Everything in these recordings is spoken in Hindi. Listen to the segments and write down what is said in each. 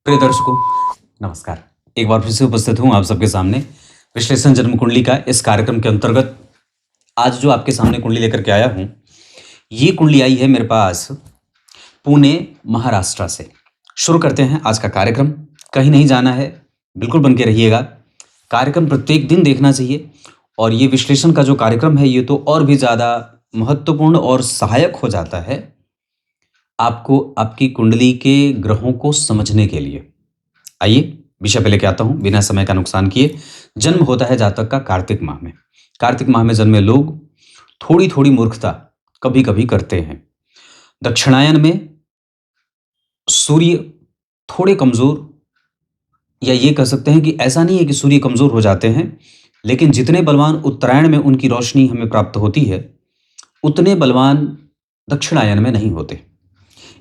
प्रिय दर्शकों, नमस्कार। एक बार फिर से उपस्थित हूं आप सबके सामने विश्लेषण जन्म कुंडली का इस कार्यक्रम के अंतर्गत। आज जो आपके सामने कुंडली लेकर के आया हूं, ये कुंडली आई है मेरे पास पुणे, महाराष्ट्र से। शुरू करते हैं आज का कार्यक्रम। कहीं नहीं जाना है, बिल्कुल बन के रहिएगा। कार्यक्रम प्रत्येक दिन देखना चाहिए और ये विश्लेषण का जो कार्यक्रम है ये तो और भी ज़्यादा महत्वपूर्ण और सहायक हो जाता है आपको आपकी कुंडली के ग्रहों को समझने के लिए। आइए विषय पे लेके आता हूं बिना समय का नुकसान किए। जन्म होता है जातक का कार्तिक माह में। कार्तिक माह में जन्मे लोग थोड़ी थोड़ी मूर्खता कभी कभी करते हैं। दक्षिणायन में सूर्य थोड़े कमजोर, या ये कह सकते हैं कि ऐसा नहीं है कि सूर्य कमजोर हो जाते हैं, लेकिन जितने बलवान उत्तरायण में उनकी रोशनी हमें प्राप्त होती है उतने बलवान दक्षिणायन में नहीं होते।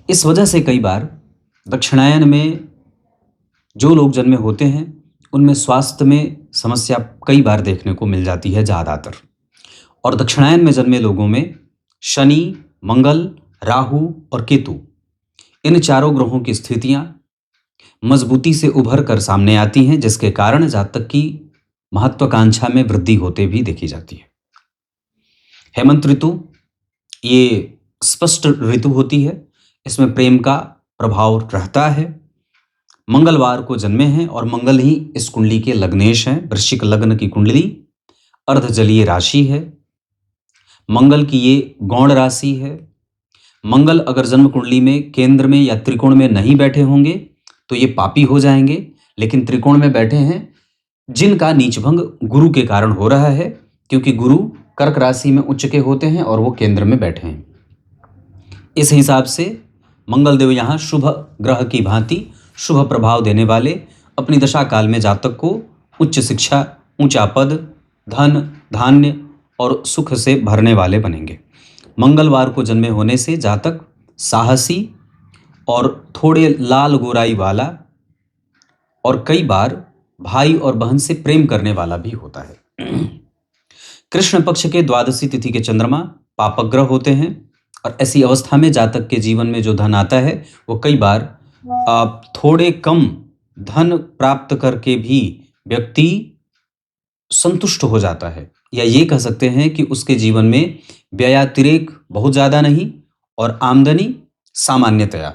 इस वजह से कई बार दक्षिणायन में जो लोग जन्मे होते हैं उनमें स्वास्थ्य में समस्या कई बार देखने को मिल जाती है ज़्यादातर। और दक्षिणायन में जन्मे लोगों में शनि, मंगल, राहु और केतु, इन चारों ग्रहों की स्थितियां मजबूती से उभर कर सामने आती हैं, जिसके कारण जातक की महत्वाकांक्षा में वृद्धि होते भी देखी जाती है। हेमंत ऋतु ये स्पष्ट ऋतु होती है, इसमें प्रेम का प्रभाव रहता है। मंगलवार को जन्मे हैं और मंगल ही इस कुंडली के लग्नेश हैं। वृश्चिक लग्न की कुंडली अर्धजलीय राशि है। मंगल की ये गौण राशि है। मंगल अगर जन्म कुंडली में केंद्र में या त्रिकोण में नहीं बैठे होंगे तो ये पापी हो जाएंगे, लेकिन त्रिकोण में बैठे हैं जिनका नीचभंग गुरु के कारण हो रहा है, क्योंकि गुरु कर्क राशि में उच्च के होते हैं और वो केंद्र में बैठे हैं। इस हिसाब से मंगल देव यहाँ शुभ ग्रह की भांति शुभ प्रभाव देने वाले अपनी दशा काल में जातक को उच्च शिक्षा, ऊंचा पद, धन, धान्य और सुख से भरने वाले बनेंगे। मंगलवार को जन्मे होने से जातक साहसी और थोड़े लाल गोराई वाला और कई बार भाई और बहन से प्रेम करने वाला भी होता है। कृष्ण पक्ष के द्वादशी तिथि के चंद्रमा पापग्रह होते हैं और ऐसी अवस्था में जातक के जीवन में जो धन आता है वो कई बार थोड़े कम धन प्राप्त करके भी व्यक्ति संतुष्ट हो जाता है, या ये कह सकते हैं कि उसके जीवन में व्ययातिरेक बहुत ज़्यादा नहीं और आमदनी सामान्यतया।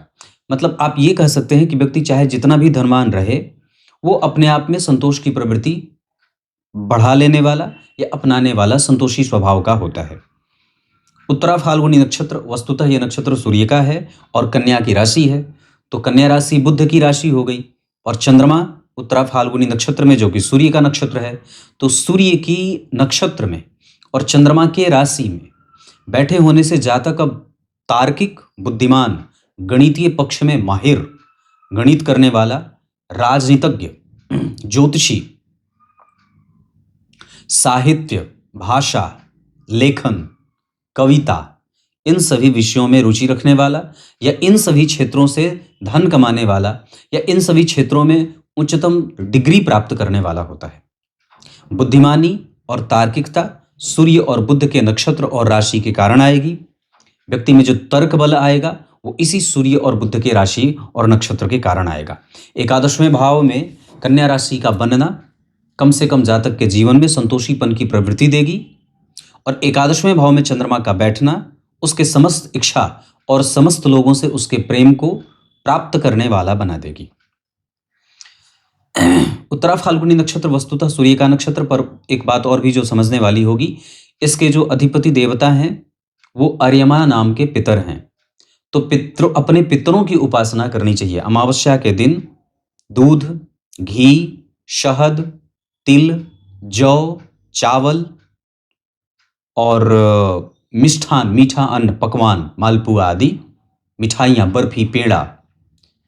मतलब आप ये कह सकते हैं कि व्यक्ति चाहे जितना भी धनवान रहे वो अपने आप में संतोष की प्रवृत्ति बढ़ा लेने वाला या अपनाने वाला संतोषी स्वभाव का होता है। उत्तरा फाल्गुनी नक्षत्र, वस्तुतः यह नक्षत्र सूर्य का है और कन्या की राशि है, तो कन्या राशि बुध की राशि हो गई। और चंद्रमा उत्तरा फाल्गुनी नक्षत्र में जो कि सूर्य का नक्षत्र है, तो सूर्य की नक्षत्र में और चंद्रमा के राशि में बैठे होने से जातक अब तार्किक, बुद्धिमान, गणितीय पक्ष में माहिर, गणित करने वाला, राजनीतिज्ञ, ज्योतिषी, साहित्य, भाषा, लेखन, कविता, इन सभी विषयों में रुचि रखने वाला या इन सभी क्षेत्रों से धन कमाने वाला या इन सभी क्षेत्रों में उच्चतम डिग्री प्राप्त करने वाला होता है। बुद्धिमानी और तार्किकता सूर्य और बुध के नक्षत्र और राशि के कारण आएगी। व्यक्ति में जो तर्क बल आएगा वो इसी सूर्य और बुध के राशि और नक्षत्र के कारण आएगा। एकादशवें भाव में कन्या राशि का बनना कम से कम जातक के जीवन में संतोषीपन की प्रवृत्ति देगी और एकादशवें भाव में चंद्रमा का बैठना उसके समस्त इच्छा और समस्त लोगों से उसके प्रेम को प्राप्त करने वाला बना देगी। उत्तरा फाल्गुनी नक्षत्र वस्तुतः सूर्य का नक्षत्र, पर एक बात और भी जो समझने वाली होगी, इसके जो अधिपति देवता हैं वो अर्यमा नाम के पितर हैं। तो अपने पितरों की उपासना करनी चाहिए। अमावस्या के दिन दूध, घी, शहद, तिल, जौ, चावल और मिष्ठान, मीठा अन्न, पकवान, मालपुआ आदि मिठाइयाँ, बर्फी, पेड़ा,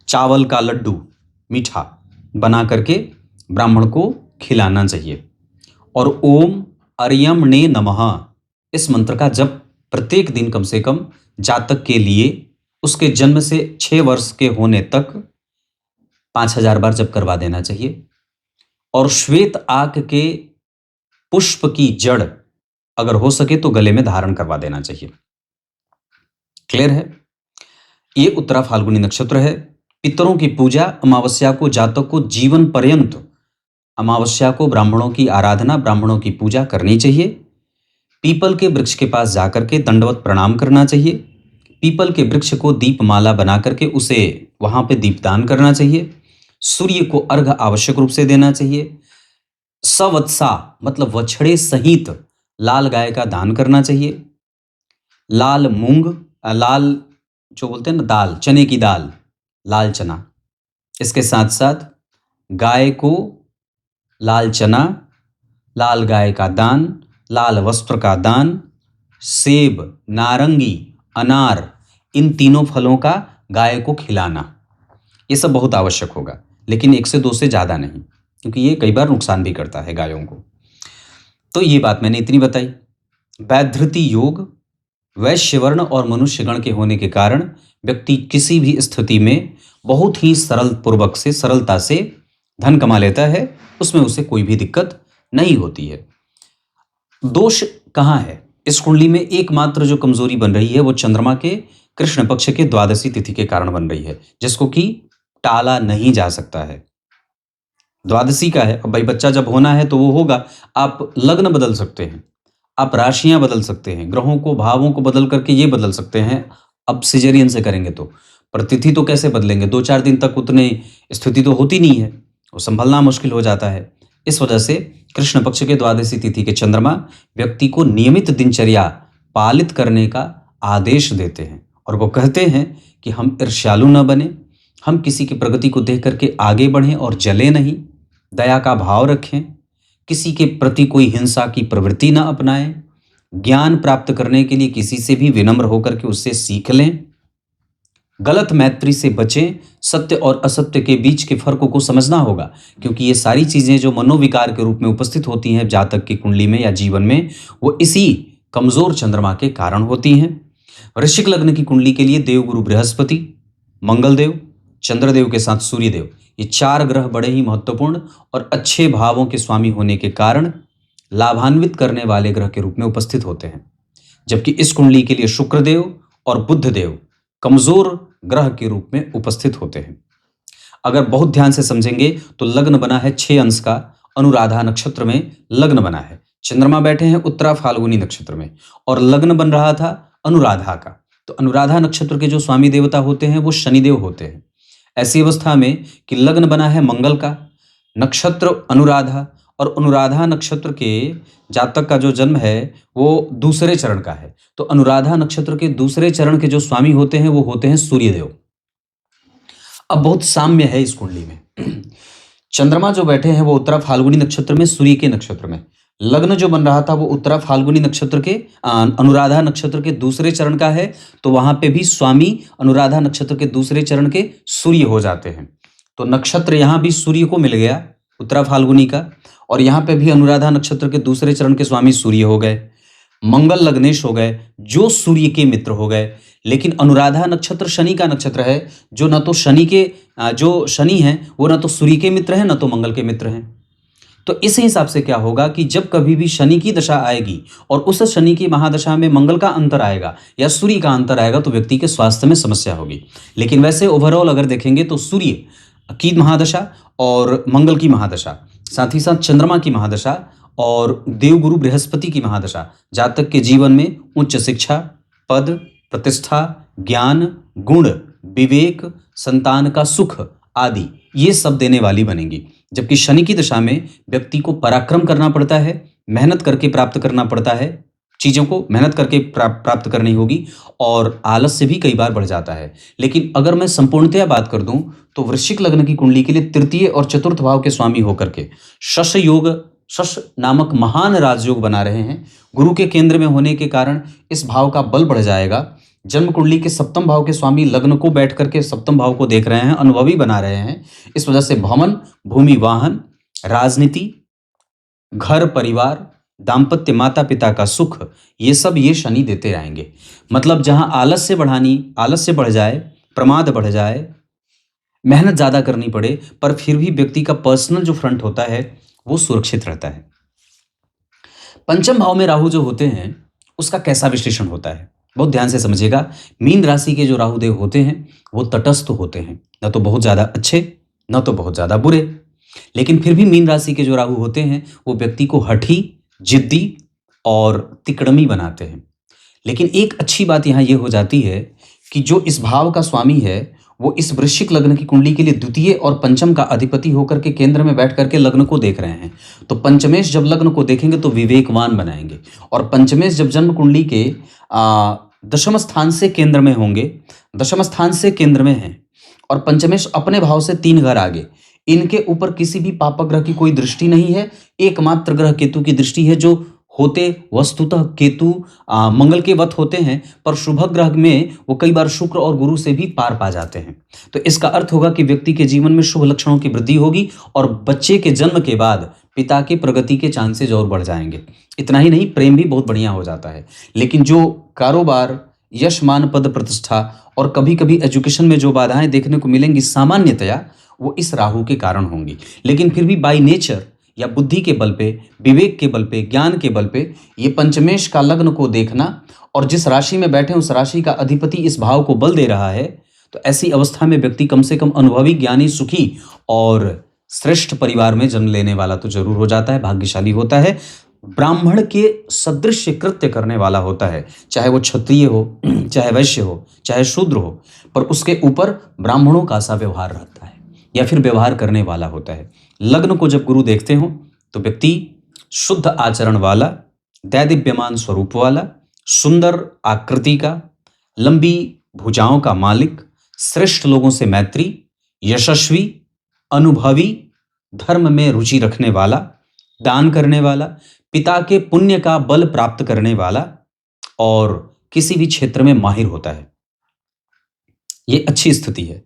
चावल का लड्डू, मीठा बना करके ब्राह्मण को खिलाना चाहिए। और ओम अर्यम ने नमः इस मंत्र का जप प्रत्येक दिन कम से कम जातक के लिए उसके जन्म से 6 वर्ष के होने तक 5000 बार जप करवा देना चाहिए। और श्वेत आक के पुष्प की जड़ अगर हो सके तो गले में धारण करवा देना चाहिए। क्लियर है? ये उत्तरा फाल्गुनी नक्षत्र है। पितरों की पूजा, अमावस्या को जातक को जीवन पर्यंत, अमावस्या को ब्राह्मणों की आराधना, ब्राह्मणों की पूजा करनी चाहिए। पीपल के वृक्ष के पास जाकर के दंडवत प्रणाम करना चाहिए। पीपल के वृक्ष को दीपमाला बना करके उसे वहां पे दीपदान करना चाहिए। सूर्य को अर्घ आवश्यक रूप से देना चाहिए। सवत्सा मतलब वछड़े सहित लाल गाय का दान करना चाहिए। लाल मूंग, लाल जो बोलते हैं ना दाल, चने की दाल, लाल चना, इसके साथ साथ गाय को लाल चना, लाल गाय का दान, लाल वस्त्र का दान, सेब, नारंगी, अनार, इन तीनों फलों का गाय को खिलाना, ये सब बहुत आवश्यक होगा, लेकिन 1 से 2 से ज़्यादा नहीं, क्योंकि ये कई बार नुकसान भी करता है गायों को। तो ये बात मैंने इतनी बताई। वैधृति योग, वैश्य वर्ण और मनुष्य गण के होने के कारण व्यक्ति किसी भी स्थिति में बहुत ही सरल पूर्वक से, सरलता से धन कमा लेता है, उसमें उसे कोई भी दिक्कत नहीं होती है। दोष कहाँ है इस कुंडली में? एकमात्र जो कमजोरी बन रही है वो चंद्रमा के कृष्ण पक्ष के द्वादशी तिथि के कारण बन रही है, जिसको कि टाला नहीं जा सकता है। द्वादशी का है, अब भाई बच्चा जब होना है तो वो होगा। आप लग्न बदल सकते हैं, आप राशियां बदल सकते हैं, ग्रहों को, भावों को बदल करके ये बदल सकते हैं। अब सिजेरियन से करेंगे तो, पर तिथि तो कैसे बदलेंगे? 2-4 दिन तक उतने स्थिति तो होती नहीं है, वो संभलना मुश्किल हो जाता है। इस वजह से कृष्ण पक्ष के द्वादशी तिथि के चंद्रमा व्यक्ति को नियमित दिनचर्या पालित करने का आदेश देते हैं, और वो कहते हैं कि हम ईर्ष्यालु न बने, हम किसी की प्रगति को देख करके आगे बढ़ें और जले नहीं, दया का भाव रखें, किसी के प्रति कोई हिंसा की प्रवृत्ति न अपनाएं, ज्ञान प्राप्त करने के लिए किसी से भी विनम्र होकर के उससे सीख लें, गलत मैत्री से बचें, सत्य और असत्य के बीच के फर्कों को समझना होगा, क्योंकि ये सारी चीजें जो मनोविकार के रूप में उपस्थित होती हैं जातक की कुंडली में या जीवन में, वो इसी कमजोर चंद्रमा के कारण होती हैं। वृश्चिक लग्न की कुंडली के लिए देवगुरु बृहस्पति, मंगलदेव, चंद्रदेव के साथ सूर्यदेव, ये 4 ग्रह बड़े ही महत्वपूर्ण और अच्छे भावों के स्वामी होने के कारण लाभान्वित करने वाले ग्रह के रूप में उपस्थित होते हैं। जबकि इस कुंडली के लिए शुक्रदेव और बुधदेव कमजोर ग्रह के रूप में उपस्थित होते हैं। अगर बहुत ध्यान से समझेंगे तो लग्न बना है 6 अंश का, अनुराधा नक्षत्र में लग्न बना है, चंद्रमा बैठे हैं उत्तरा फाल्गुनी नक्षत्र में, और लग्न बन रहा था अनुराधा का। तो अनुराधा नक्षत्र के जो स्वामी देवता होते हैं वो शनिदेव होते हैं। ऐसी अवस्था में कि लग्न बना है मंगल का, नक्षत्र अनुराधा, और अनुराधा नक्षत्र के जातक का जो जन्म है वो दूसरे चरण का है, तो अनुराधा नक्षत्र के दूसरे चरण के जो स्वामी होते हैं वो होते हैं सूर्यदेव। अब बहुत साम्य है इस कुंडली में। चंद्रमा जो बैठे हैं वो उत्तरा फाल्गुनी नक्षत्र में, सूर्य के नक्षत्र में। लग्न जो बन रहा था वो उत्तरा फाल्गुनी नक्षत्र के, अनुराधा नक्षत्र के दूसरे चरण का है, तो वहां पे भी स्वामी अनुराधा नक्षत्र के दूसरे चरण के सूर्य हो जाते हैं। तो नक्षत्र यहां भी सूर्य को मिल गया उत्तरा फाल्गुनी का, और यहाँ पे भी अनुराधा नक्षत्र के दूसरे चरण के स्वामी सूर्य हो गए। मंगल लग्नेश हो गए जो सूर्य के मित्र हो गए। लेकिन अनुराधा नक्षत्र शनि का नक्षत्र है, जो न तो शनि के जो शनि हैं वो न तो सूर्य के मित्र हैं न तो मंगल के मित्र हैं। तो इस हिसाब से क्या होगा कि जब कभी भी शनि की दशा आएगी और उस शनि की महादशा में मंगल का अंतर आएगा या सूर्य का अंतर आएगा तो व्यक्ति के स्वास्थ्य में समस्या होगी। लेकिन वैसे ओवरऑल अगर देखेंगे तो सूर्य की महादशा और मंगल की महादशा, साथ ही साथ चंद्रमा की महादशा और देवगुरु बृहस्पति की महादशा जातक के जीवन में उच्च शिक्षा, पद, प्रतिष्ठा, ज्ञान, गुण, विवेक, संतान का सुख आदि ये सब देने वाली बनेंगी। जबकि शनि की दशा में व्यक्ति को पराक्रम करना पड़ता है, मेहनत करके प्राप्त करना पड़ता है, चीज़ों को मेहनत करके प्राप्त करनी होगी, और आलस्य भी कई बार बढ़ जाता है। लेकिन अगर मैं संपूर्णतया बात कर दूं तो वृश्चिक लग्न की कुंडली के लिए तृतीय और चतुर्थ भाव के स्वामी होकर के शश योग, शश नामक महान राजयोग बना रहे हैं। गुरु के केंद्र में होने के कारण इस भाव का बल बढ़ जाएगा। जन्म कुंडली के सप्तम भाव के स्वामी लग्न को बैठ करके सप्तम भाव को देख रहे हैं, अनुभवी बना रहे हैं। इस वजह से भवन, भूमि, वाहन, राजनीति, घर परिवार, दाम्पत्य, माता पिता का सुख, ये सब ये शनि देते रहेंगे। मतलब जहां आलस्य बढ़ जाए, प्रमाद बढ़ जाए, मेहनत ज्यादा करनी पड़े, पर फिर भी व्यक्ति का पर्सनल जो फ्रंट होता है वो सुरक्षित रहता है। पंचम भाव में राहु जो होते हैं उसका कैसा विश्लेषण होता है? बहुत ध्यान से समझिएगा। मीन राशि के जो राहुदेव होते हैं वो तटस्थ होते हैं, न तो बहुत ज़्यादा अच्छे न तो बहुत ज़्यादा बुरे। लेकिन फिर भी मीन राशि के जो राहु होते हैं वो व्यक्ति को हठी, जिद्दी और तिकड़मी बनाते हैं। लेकिन एक अच्छी बात यहाँ ये हो जाती है कि जो इस भाव का स्वामी है वो इस वृश्चिक लग्न की कुंडली के लिए द्वितीय और पंचम का अधिपति होकर के केंद्र में बैठ करके लग्न को देख रहे हैं। तो पंचमेश जब लग्न को देखेंगे तो विवेकवान बनाएंगे, और पंचमेश जब जन्म कुंडली के दशम स्थान से केंद्र में होंगे, दशम स्थान से केंद्र में हैं, और पंचमेश अपने भाव से 3 घर आगे, इनके ऊपर किसी भी पापक ग्रह की कोई दृष्टि नहीं है। एकमात्र ग्रह केतु की दृष्टि है, जो होते वस्तुतः केतु मंगल के वत होते हैं, पर शुभ ग्रह में वो कई बार शुक्र और गुरु से भी पार पा जाते हैं। तो इसका अर्थ होगा कि व्यक्ति के जीवन में शुभ लक्षणों की वृद्धि होगी और बच्चे के जन्म के बाद पिता की प्रगति के चांसेज और बढ़ जाएंगे। इतना ही नहीं, प्रेम भी बहुत बढ़िया हो जाता है। लेकिन जो कारोबार, यश, मान, पद, प्रतिष्ठा और कभी कभी एजुकेशन में जो बाधाएं देखने को मिलेंगी, सामान्यतया वो इस राहु के कारण होंगी। लेकिन फिर भी बाय नेचर या बुद्धि के बल पे, विवेक के बल पे, ज्ञान के बल पे ये पंचमेश का लग्न को देखना, और जिस राशि में बैठे उस राशि का अधिपति इस भाव को बल दे रहा है, तो ऐसी अवस्था में व्यक्ति कम से कम अनुभवी, ज्ञानी, सुखी और श्रेष्ठ परिवार में जन्म लेने वाला तो जरूर हो जाता है, भाग्यशाली होता है, ब्राह्मण के सदृश कृत्य करने वाला होता है। चाहे वो क्षत्रिय हो, चाहे वैश्य हो, चाहे शूद्र हो, पर उसके ऊपर ब्राह्मणों का सा व्यवहार रहता है या फिर व्यवहार करने वाला होता है। लग्न को जब गुरु देखते हो तो व्यक्ति शुद्ध आचरण वाला, दैदिप्यमान स्वरूप वाला, सुंदर आकृति का, लंबी भुजाओं का मालिक, श्रेष्ठ लोगों से मैत्री, यशस्वी, अनुभवी, धर्म में रुचि रखने वाला, दान करने वाला, पिता के पुण्य का बल प्राप्त करने वाला और किसी भी क्षेत्र में माहिर होता है। ये अच्छी स्थिति है।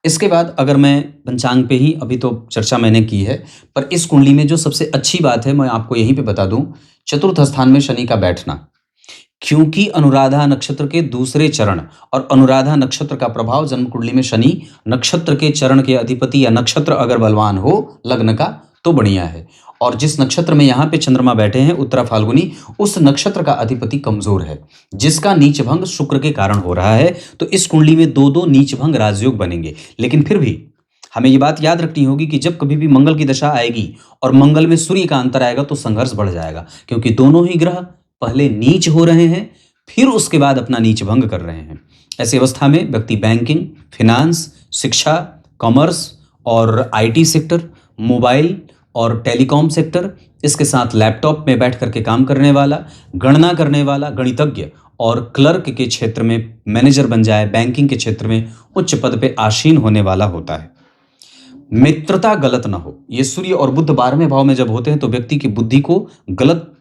इसके बाद अगर मैं पंचांग पे ही, अभी तो चर्चा मैंने की है, पर इस कुंडली में जो सबसे अच्छी बात है मैं आपको यहीं पे बता दूं, चतुर्थ स्थान में शनि का बैठना। क्योंकि अनुराधा नक्षत्र के दूसरे चरण और अनुराधा नक्षत्र का प्रभाव जन्म कुंडली में शनि नक्षत्र के चरण के अधिपति या नक्षत्र अगर बलवान हो लग्न का तो बढ़िया है, और जिस नक्षत्र में यहाँ पे चंद्रमा बैठे हैं उत्तरा फाल्गुनी, उस नक्षत्र का अधिपति कमजोर है, जिसका नीच भंग शुक्र के कारण हो रहा है। तो इस कुंडली में 2-2 नीच भंग राजयोग बनेंगे। लेकिन फिर भी हमें ये बात याद रखनी होगी कि जब कभी भी मंगल की दशा आएगी और मंगल में सूर्य का अंतर आएगा तो संघर्ष बढ़ जाएगा, क्योंकि दोनों ही ग्रह पहले नीच हो रहे हैं, फिर उसके बाद अपना नीच भंग कर रहे हैं। ऐसी अवस्था में व्यक्ति बैंकिंग, फिनांस, शिक्षा, कॉमर्स और IT सेक्टर, मोबाइल और टेलीकॉम सेक्टर, इसके साथ लैपटॉप में बैठ करके काम करने वाला, गणना करने वाला, गणितज्ञ और क्लर्क के क्षेत्र में मैनेजर बन जाए, बैंकिंग के क्षेत्र में उच्च पद पे आसीन होने वाला होता है। मित्रता गलत ना हो। ये सूर्य और बुध 12वें भाव में जब होते हैं तो व्यक्ति की बुद्धि को गलत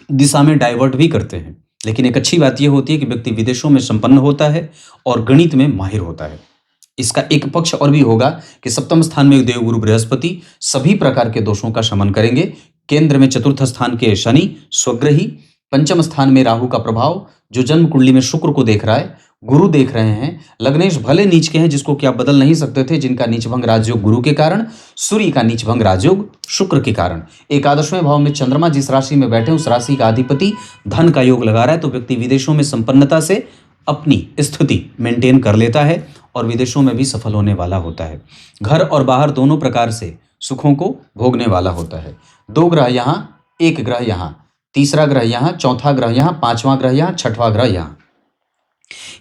दिशा में डाइवर्ट भी करते हैं। लेकिन एक अच्छी बात यह होती है कि व्यक्ति विदेशों में संपन्न होता है और गणित में माहिर होता है। इसका एक पक्ष और भी होगा कि सप्तम स्थान में देवगुरु बृहस्पति सभी प्रकार के दोषों का शमन करेंगे। केंद्र में चतुर्थ स्थान के शनि स्वग्रही, पंचम स्थान में राहु का प्रभाव जो जन्म कुंडली में शुक्र को देख रहा है, गुरु देख रहे हैं। लग्नेश भले नीच के हैं जिसको कि आप बदल नहीं सकते थे, जिनका नीच भंग राजयोग गुरु के कारण, सूर्य का नीच भंग राजयोग शुक्र के कारण। एकादशवें भाव में चंद्रमा जिस राशि में बैठे उस राशि का अधिपति धन का योग लगा रहा है, तो व्यक्ति विदेशों में संपन्नता से अपनी स्थिति मेंटेन कर लेता है और विदेशों में भी सफल होने वाला होता है। घर और बाहर दोनों प्रकार से सुखों को भोगने वाला होता है। 2 ग्रह यहाँ, 1 ग्रह यहाँ, तीसरा ग्रह यहाँ, चौथा ग्रह यहाँ, 5वां ग्रह यहाँ, 6वां ग्रह यहाँ,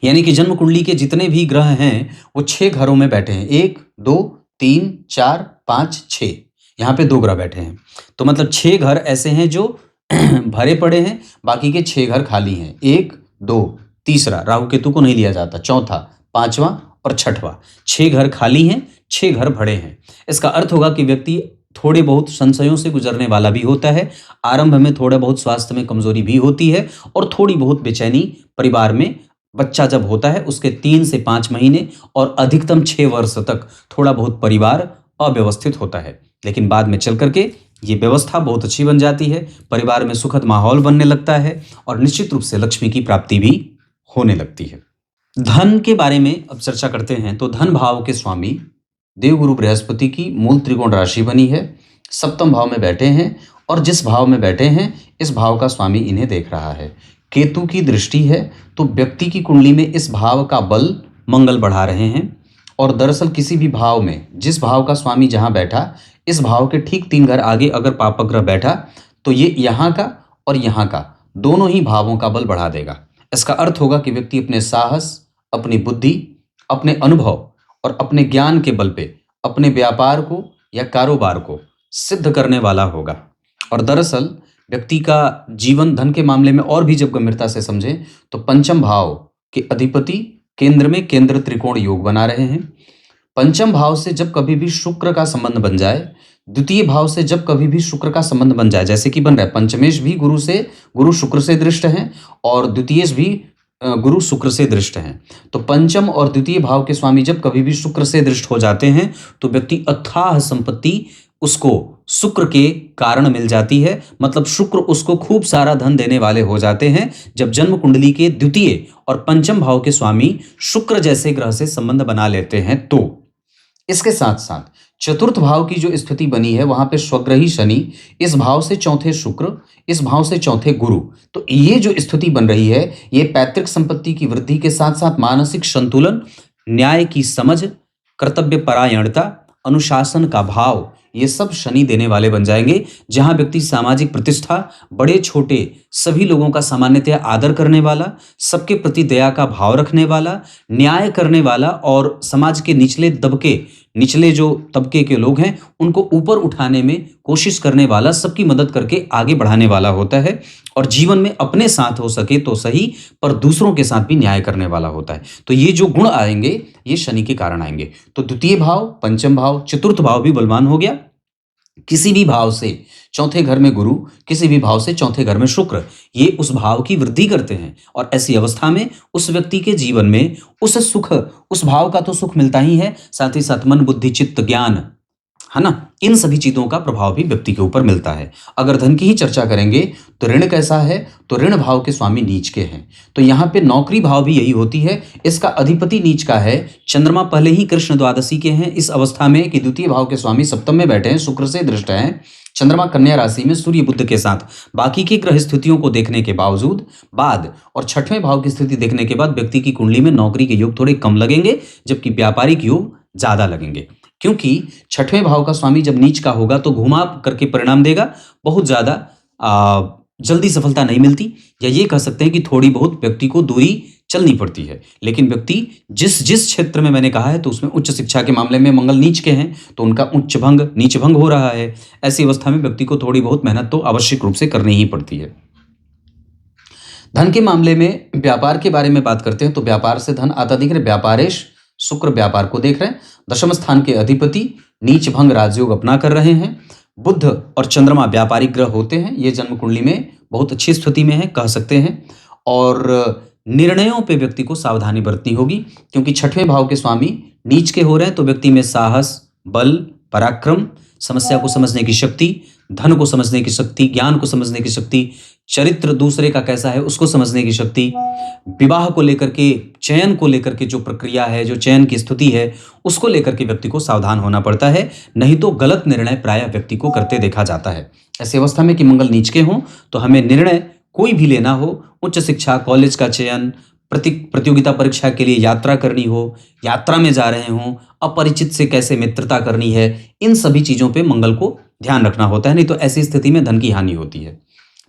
यानी कि जन्म कुंडली के जितने भी ग्रह हैं वो 6 घरों में बैठे हैं। 1, 2, 3, 4, 5, 6, यहाँ पे 2 ग्रह बैठे हैं। तो मतलब 6 घर ऐसे हैं जो भरे पड़े हैं, बाकी के 6 घर खाली हैं। 1, 2, तीसरा राहु केतु को नहीं लिया जाता, चौथा, 5वां और 6वां, 6 घर खाली हैं, 6 घर भरे हैं। इसका अर्थ होगा कि व्यक्ति थोड़े बहुत संशयों से गुजरने वाला भी होता है। आरंभ में थोड़ा बहुत स्वास्थ्य में कमजोरी भी होती है और थोड़ी बहुत बेचैनी परिवार में। बच्चा जब होता है उसके 3 से 5 महीने और अधिकतम 6 वर्ष तक थोड़ा बहुत परिवार अव्यवस्थित होता है, लेकिन बाद में चल करके ये व्यवस्था बहुत अच्छी बन जाती है, परिवार में सुखद माहौल बनने लगता है और निश्चित रूप से लक्ष्मी की प्राप्ति भी होने लगती है। धन के बारे में अब चर्चा करते हैं। तो धन भाव के स्वामी देवगुरु बृहस्पति की मूल त्रिकोण राशि बनी है, सप्तम भाव में बैठे हैं और जिस भाव में बैठे हैं इस भाव का स्वामी इन्हें देख रहा है। केतु की दृष्टि है तो व्यक्ति की कुंडली में इस भाव का बल मंगल बढ़ा रहे हैं। और दरअसल किसी भी भाव में जिस भाव का स्वामी जहां बैठा, इस भाव के ठीक 3 घर आगे अगर पापक ग्रह बैठा तो ये यहाँ का और यहाँ का दोनों ही भावों का बल बढ़ा देगा। इसका अर्थ होगा कि व्यक्ति अपने साहस, अपनी बुद्धि, अपने अनुभव और अपने ज्ञान के बल पे अपने व्यापार को या कारोबार को सिद्ध करने वाला होगा। और दरअसल व्यक्ति का जीवन धन के मामले में और भी जब गंभीरता से समझें तो पंचम भाव के अधिपति केंद्र में केंद्र त्रिकोण योग बना रहे हैं। पंचम भाव से जब कभी भी शुक्र का संबंध बन जाए, द्वितीय भाव से जब कभी भी शुक्र का संबंध बन जाए, जैसे कि बन रहा है, पंचमेश भी गुरु शुक्र से दृष्ट हैं और द्वितीयेश भी गुरु शुक्र से दृष्ट हैं। तो पंचम और द्वितीय भाव के स्वामी जब कभी भी शुक्र से दृष्ट हो जाते हैं तो व्यक्ति अथाह संपत्ति उसको शुक्र के कारण मिल जाती है। मतलब शुक्र उसको खूब सारा धन देने वाले हो जाते हैं जब जन्म कुंडली के द्वितीय और पंचम भाव के स्वामी शुक्र जैसे ग्रह से संबंध बना लेते हैं। तो इसके साथ साथ चतुर्थ भाव की जो स्थिति बनी है वहां पे स्वग्रही शनि, इस भाव से चौथे शुक्र, इस भाव से चौथे गुरु, तो ये जो स्थिति बन रही है ये पैतृक संपत्ति की वृद्धि के साथ साथ मानसिक संतुलन, न्याय की समझ, कर्तव्य परायणता, अनुशासन का भाव, ये सब शनि देने वाले बन जाएंगे। जहां व्यक्ति सामाजिक प्रतिष्ठा, बड़े छोटे सभी लोगों का सामान्यतया आदर करने वाला, सबके प्रति दया का भाव रखने वाला, न्याय करने वाला और समाज के निचले जो तबके के लोग हैं उनको ऊपर उठाने में कोशिश करने वाला, सबकी मदद करके आगे बढ़ाने वाला होता है। और जीवन में अपने साथ हो सके तो सही पर दूसरों के साथ भी न्याय करने वाला होता है। तो ये जो गुण आएंगे ये शनि के कारण आएंगे। तो द्वितीय भाव, पंचम भाव, चतुर्थ भाव भी बलवान हो गया। किसी भी भाव से चौथे घर में गुरु, किसी भी भाव से चौथे घर में शुक्र, ये उस भाव की वृद्धि करते हैं। और ऐसी अवस्था में उस व्यक्ति के जीवन में उस सुख, उस भाव का तो सुख मिलता ही है, साथ ही साथ मन, बुद्धि, चित्त, ज्ञान, है ना, इन सभी चीजों का प्रभाव भी व्यक्ति के ऊपर मिलता है। अगर धन की ही चर्चा करेंगे तो ऋण कैसा है, तो ऋण भाव के स्वामी नीच के हैं। तो यहाँ पे नौकरी भाव भी यही होती है, इसका अधिपति नीच का है। चंद्रमा पहले ही कृष्ण द्वादशी के हैं इस अवस्था में कि द्वितीय भाव के स्वामी सप्तम में बैठे हैं, शुक्र से दृष्ट हैं। चंद्रमा कन्या राशि में सूर्य बुध के साथ बाकी की ग्रह स्थितियों को देखने के बावजूद बाद और छठवें भाव की स्थिति देखने के बाद व्यक्ति की कुंडली में नौकरी के योग थोड़े कम लगेंगे जबकि व्यापारिक योग ज्यादा लगेंगे। क्योंकि छठवें भाव का स्वामी जब नीच का होगा तो घुमा करके परिणाम देगा, बहुत ज्यादा जल्दी सफलता नहीं मिलती, या ये कह सकते हैं कि थोड़ी बहुत व्यक्ति को दूरी चलनी पड़ती है। लेकिन व्यक्ति जिस जिस क्षेत्र में मैंने कहा है तो उसमें उच्च शिक्षा के मामले में मंगल नीच के हैं तो उनका उच्च भंग, नीच भंग हो रहा है। ऐसी अवस्था में व्यक्ति को थोड़ी बहुत मेहनत तो आवश्यक रूप से करनी ही पड़ती है। धन के मामले में व्यापार के बारे में बात करते हैं तो व्यापार से धन आता दिख रहा। व्यापारेश शुक्र व्यापार को देख रहे हैं, दशम स्थान के अधिपति नीच भंग राजयोग अपना कर रहे हैं। बुध और चंद्रमा व्यापारिक ग्रह होते हैं, ये जन्म कुंडली में बहुत अच्छी स्थिति में है कह सकते हैं। और निर्णयों पे व्यक्ति को सावधानी बरतनी होगी क्योंकि छठवें भाव के स्वामी नीच के हो रहे हैं तो व्यक्ति में साहस, बल, पराक्रम, समस्या को समझने की शक्ति, धन को समझने की शक्ति, ज्ञान को समझने की शक्ति, चरित्र दूसरे का कैसा है उसको समझने की शक्ति, विवाह को लेकर के, चयन को लेकर के जो प्रक्रिया है, जो चयन की स्थिति है उसको लेकर के व्यक्ति को सावधान होना पड़ता है, नहीं तो गलत निर्णय प्रायः व्यक्ति को करते देखा जाता है। ऐसी अवस्था में कि मंगल नीच के हों तो हमें निर्णय कोई भी लेना हो, उच्च शिक्षा, कॉलेज का चयन, प्रतियोगिता परीक्षा के लिए यात्रा करनी हो, यात्रा में जा रहे हों, अपरिचित से कैसे मित्रता करनी है, इन सभी चीजों पे मंगल को ध्यान रखना होता है, नहीं तो ऐसी स्थिति में धन की हानि होती है।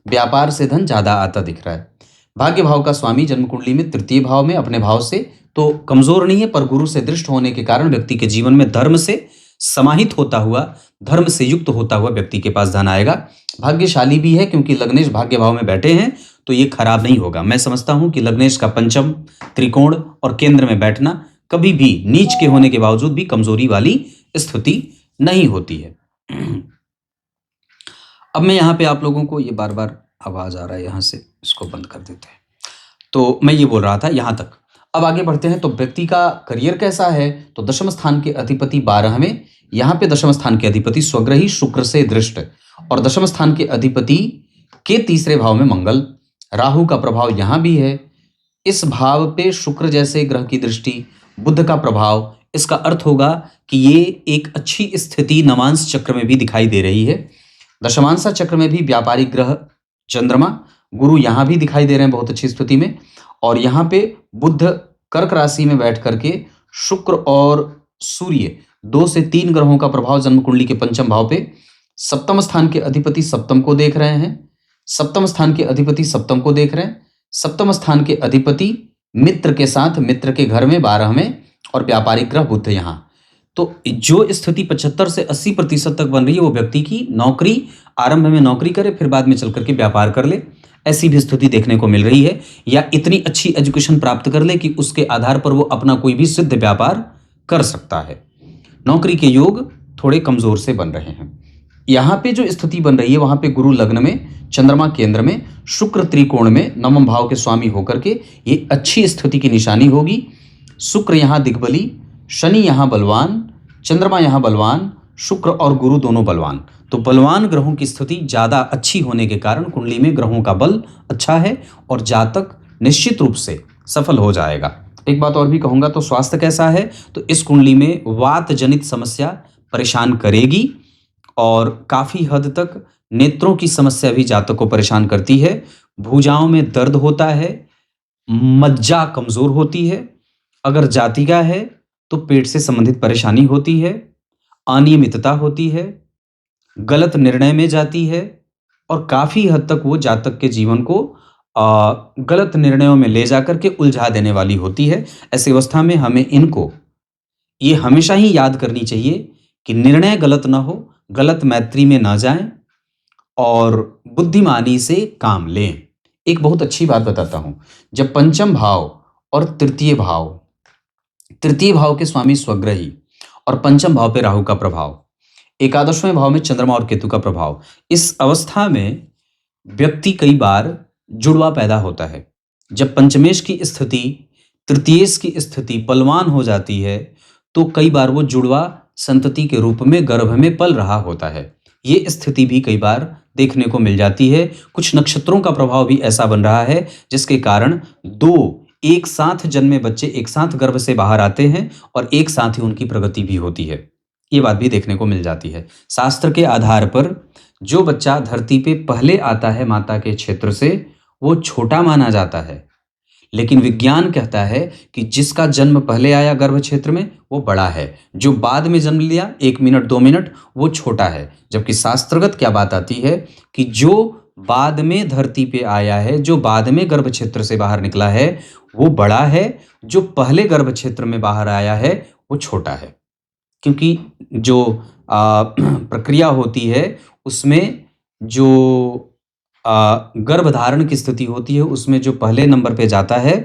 व्यापार से धन ज्यादा आता दिख रहा है। भाग्य भाव का स्वामी जन्म कुंडली में तृतीय भाव में अपने भाव से तो कमजोर नहीं है पर गुरु से दृष्ट होने के कारण व्यक्ति के जीवन में धर्म से समाहित होता हुआ, धर्म से युक्त होता हुआ व्यक्ति के पास धन आएगा। भाग्यशाली भी है क्योंकि लग्नेश भाग्य भाव में बैठे हैं तो ये खराब नहीं होगा। मैं समझता हूं कि लग्नेश का पंचम, त्रिकोण और केंद्र में बैठना कभी भी नीच के होने के बावजूद भी कमजोरी वाली स्थिति नहीं होती है। अब मैं यहाँ पे आप लोगों को, ये बार बार आवाज आ रहा है, यहाँ से इसको बंद कर देते हैं। तो मैं ये बोल रहा था यहाँ तक। अब आगे बढ़ते हैं। तो व्यक्ति का करियर कैसा है, तो दशम स्थान के अधिपति 12वें, यहाँ पे दशम स्थान के अधिपति स्वग्रही शुक्र से दृष्ट और दशम स्थान के अधिपति के तीसरे भाव में मंगल, राहु का प्रभाव यहाँ भी है। इस भाव पे शुक्र जैसे ग्रह की दृष्टि, बुध का प्रभाव, इसका अर्थ होगा कि ये एक अच्छी स्थिति नवांश चक्र में भी दिखाई दे रही है। दशमांश चक्र में भी व्यापारिक ग्रह चंद्रमा गुरु यहाँ भी दिखाई दे रहे हैं बहुत अच्छी स्थिति में, और यहाँ पे बुध कर्क राशि में बैठ करके शुक्र और सूर्य 2 से 3 ग्रहों का प्रभाव जन्म कुंडली के पंचम भाव पे, सप्तम स्थान के अधिपति सप्तम को देख रहे हैं, सप्तम स्थान के अधिपति सप्तम को देख रहे हैं, सप्तम स्थान के अधिपति मित्र के साथ मित्र के घर में 12 में, और व्यापारिक ग्रह बुध यहाँ। तो जो स्थिति 75 से 80% तक बन रही है वो व्यक्ति की नौकरी, आरंभ में नौकरी करे फिर बाद में चल करके व्यापार कर ले, ऐसी भी स्थिति देखने को मिल रही है, या इतनी अच्छी एजुकेशन प्राप्त कर ले कि उसके आधार पर वो अपना कोई भी सिद्ध व्यापार कर सकता है। नौकरी के योग थोड़े कमजोर से बन रहे हैं। यहाँ पे जो स्थिति बन रही है वहां पे गुरु लग्न में, चंद्रमा केंद्र में, शुक्र त्रिकोण में नवम भाव के स्वामी होकर के ये अच्छी स्थिति की निशानी होगी। शुक्र यहाँ दिग्बली, शनि यहाँ बलवान, चंद्रमा यहाँ बलवान, शुक्र और गुरु दोनों बलवान। तो बलवान ग्रहों की स्थिति ज़्यादा अच्छी होने के कारण कुंडली में ग्रहों का बल अच्छा है और जातक निश्चित रूप से सफल हो जाएगा। एक बात और भी कहूँगा, तो स्वास्थ्य कैसा है, तो इस कुंडली में वात जनित समस्या परेशान करेगी, और काफ़ी हद तक नेत्रों की समस्या भी जातक को परेशान करती है। भुजाओं में दर्द होता है, मज्जा कमज़ोर होती है, अगर जातिका है तो पेट से संबंधित परेशानी होती है, अनियमितता होती है, गलत निर्णय में जाती है, और काफ़ी हद तक वो जातक के जीवन को गलत निर्णयों में ले जाकर के उलझा देने वाली होती है। ऐसी अवस्था में हमें इनको ये हमेशा ही याद करनी चाहिए कि निर्णय गलत ना हो, गलत मैत्री में ना जाएं, और बुद्धिमानी से काम लें। एक बहुत अच्छी बात बताता हूं, जब पंचम भाव और तृतीय भाव के स्वामी स्वग्रही और पंचम भाव पे राहु का प्रभाव, एकादशवें भाव में चंद्रमा और केतु का प्रभाव, इस अवस्था में व्यक्ति कई बार जुड़वा पैदा होता है। जब पंचमेश की स्थिति, तृतीयेश की स्थिति बलवान हो जाती है तो कई बार वो जुड़वा संतति के रूप में गर्भ में पल रहा होता है। ये स्थिति भी कई बार देखने को मिल जाती है। कुछ नक्षत्रों का प्रभाव भी ऐसा बन रहा है जिसके कारण 2 एक साथ जन्मे बच्चे एक साथ गर्भ से बाहर आते हैं और एक साथ ही उनकी प्रगति भी होती है। ये बात भी देखने को मिल जाती है। शास्त्र के आधार पर जो बच्चा धरती पे पहले आता है माता के क्षेत्र से, वो छोटा माना जाता है, लेकिन विज्ञान कहता है कि जिसका जन्म पहले आया गर्भ क्षेत्र में वो बड़ा है, जो बाद में जन्म लिया 1 मिनट 2 मिनट वो छोटा है। जबकि शास्त्रगत क्या बात आती है कि जो बाद में धरती पे आया है, जो बाद में गर्भ क्षेत्र से बाहर निकला है वो बड़ा है, जो पहले गर्भ क्षेत्र में बाहर आया है वो छोटा है। क्योंकि जो प्रक्रिया होती है उसमें जो गर्भधारण की स्थिति होती है उसमें जो पहले नंबर पे जाता है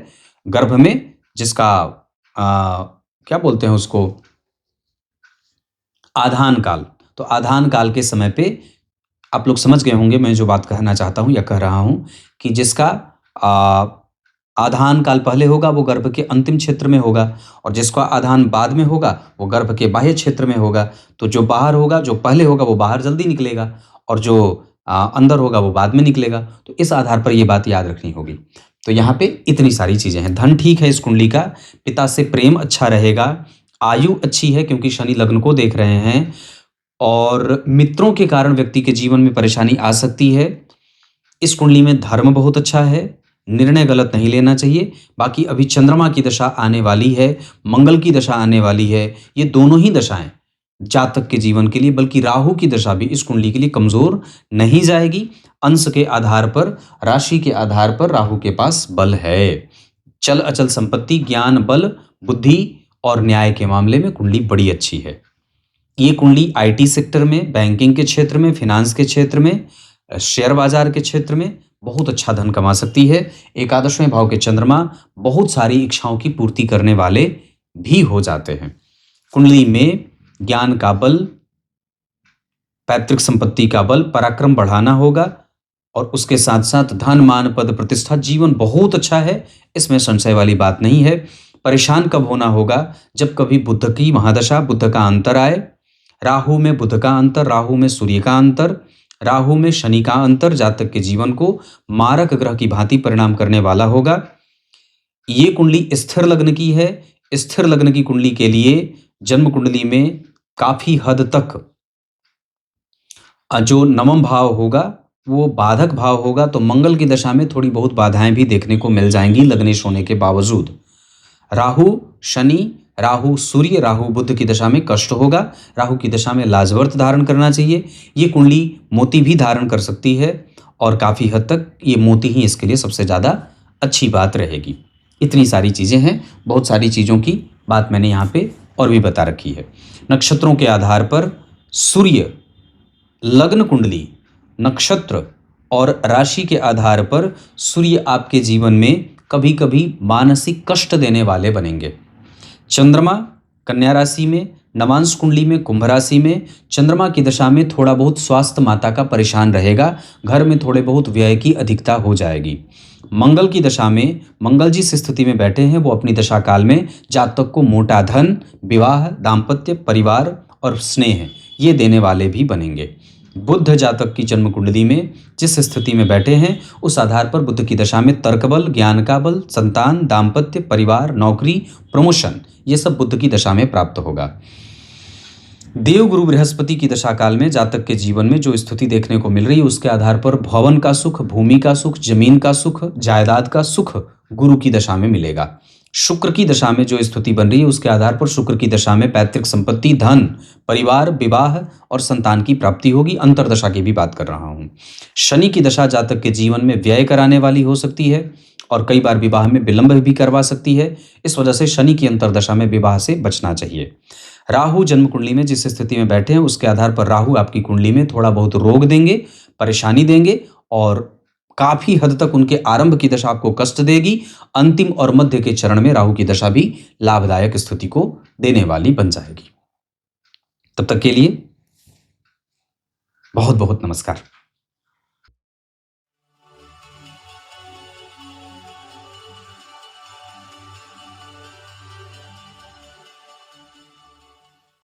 गर्भ में, जिसका क्या बोलते हैं उसको, आधान काल। तो आधान काल के समय पे आप लोग समझ गए होंगे मैं जो बात कहना चाहता हूँ या कह रहा हूँ, कि जिसका आधान काल पहले होगा वो गर्भ के अंतिम क्षेत्र में होगा, और जिसका आधान बाद में होगा वो गर्भ के बाह्य क्षेत्र में होगा। तो जो बाहर होगा, जो पहले होगा वो बाहर जल्दी निकलेगा, और जो अंदर होगा वो बाद में निकलेगा। तो इस आधार पर ये बात याद रखनी होगी। तो यहाँ पे इतनी सारी चीज़ें हैं। धन ठीक है इस कुंडली का, पिता से प्रेम अच्छा रहेगा, आयु अच्छी है क्योंकि शनि लग्न को देख रहे हैं, और मित्रों के कारण व्यक्ति के जीवन में परेशानी आ सकती है। इस कुंडली में धर्म बहुत अच्छा है, निर्णय गलत नहीं लेना चाहिए। बाकी अभी चंद्रमा की दशा आने वाली है, मंगल की दशा आने वाली है, ये दोनों ही दशाएं जातक के जीवन के लिए, बल्कि राहु की दशा भी इस कुंडली के लिए कमजोर नहीं जाएगी। अंश के आधार पर, राशि के आधार पर राहु के पास बल है। चल अचल संपत्ति, ज्ञान, बल, बुद्धि और न्याय के मामले में कुंडली बड़ी अच्छी है। ये कुंडली आईटी सेक्टर में, बैंकिंग के क्षेत्र में, फिनांस के क्षेत्र में, शेयर बाजार के क्षेत्र में बहुत अच्छा धन कमा सकती है। एकादशवें भाव के चंद्रमा बहुत सारी इच्छाओं की पूर्ति करने वाले भी हो जाते हैं। कुंडली में ज्ञान का बल, पैतृक संपत्ति का बल, पराक्रम बढ़ाना होगा, और उसके साथ साथ धन, मान, पद, प्रतिष्ठा, जीवन बहुत अच्छा है, इसमें संशय वाली बात नहीं है। परेशान कब होना होगा, जब कभी बुध की महादशा, बुध का अंतर आए, राहु में बुध का अंतर, राहु में सूर्य का अंतर, राहु में शनि का अंतर जातक के जीवन को मारक ग्रह की भांति परिणाम करने वाला होगा। ये कुंडली स्थिर लग्न की है। स्थिर लग्न की कुंडली के लिए जन्म कुंडली में काफी हद तक जो नवम भाव होगा वो बाधक भाव होगा तो मंगल की दशा में थोड़ी बहुत बाधाएं भी देखने को मिल जाएंगी लग्नेश होने के बावजूद। राहु शनि, राहु सूर्य, राहु बुध की दशा में कष्ट होगा। राहु की दशा में लाजवर्त धारण करना चाहिए। ये कुंडली मोती भी धारण कर सकती है और काफ़ी हद तक ये मोती ही इसके लिए सबसे ज़्यादा अच्छी बात रहेगी। इतनी सारी चीज़ें हैं, बहुत सारी चीज़ों की बात मैंने यहाँ पे और भी बता रखी है। नक्षत्रों के आधार पर सूर्य, लग्न कुंडली, नक्षत्र और राशि के आधार पर सूर्य आपके जीवन में कभी कभी मानसिक कष्ट देने वाले बनेंगे। चंद्रमा कन्या राशि में, नवांश कुंडली में कुंभ राशि में चंद्रमा की दशा में थोड़ा बहुत स्वास्थ्य माता का परेशान रहेगा। घर में थोड़े बहुत व्यय की अधिकता हो जाएगी। मंगल की दशा में मंगल जिस स्थिति में बैठे हैं वो अपनी दशा काल में जातक को मोटा धन, विवाह, दाम्पत्य, परिवार और स्नेह ये देने वाले भी बनेंगे। बुध जातक की जन्म कुंडली में जिस स्थिति में बैठे हैं उस आधार पर बुध की दशा में तर्क बल, ज्ञान का बल, संतान, दाम्पत्य, परिवार, नौकरी, प्रमोशन ये सब बुध की दशा में प्राप्त होगा। देवगुरु बृहस्पति की दशा काल में जातक के जीवन में जो स्थिति देखने को मिल रही है उसके आधार पर भवन का सुख, भूमि का सुख, जमीन का सुख, जायदाद का सुख गुरु की दशा में मिलेगा। शुक्र की दशा में जो स्थिति बन रही है उसके आधार पर शुक्र की दशा में पैतृक संपत्ति, धन, परिवार, विवाह और संतान की प्राप्ति होगी। अंतरदशा की भी बात कर रहा हूं। शनि की दशा जातक के जीवन में व्यय कराने वाली हो सकती है और कई बार विवाह में विलंब भी करवा सकती है। इस वजह से शनि की अंतरदशा में विवाह से बचना चाहिए। राहु जन्म कुंडली में जिस स्थिति में बैठे हैं उसके आधार पर राहु आपकी कुंडली में थोड़ा बहुत रोग देंगे, परेशानी देंगे और काफी हद तक उनके आरंभ की दशा आपको कष्ट देगी। अंतिम और मध्य के चरण में राहु की दशा भी लाभदायक स्थिति को देने वाली बन जाएगी। तब तक के लिए बहुत बहुत नमस्कार।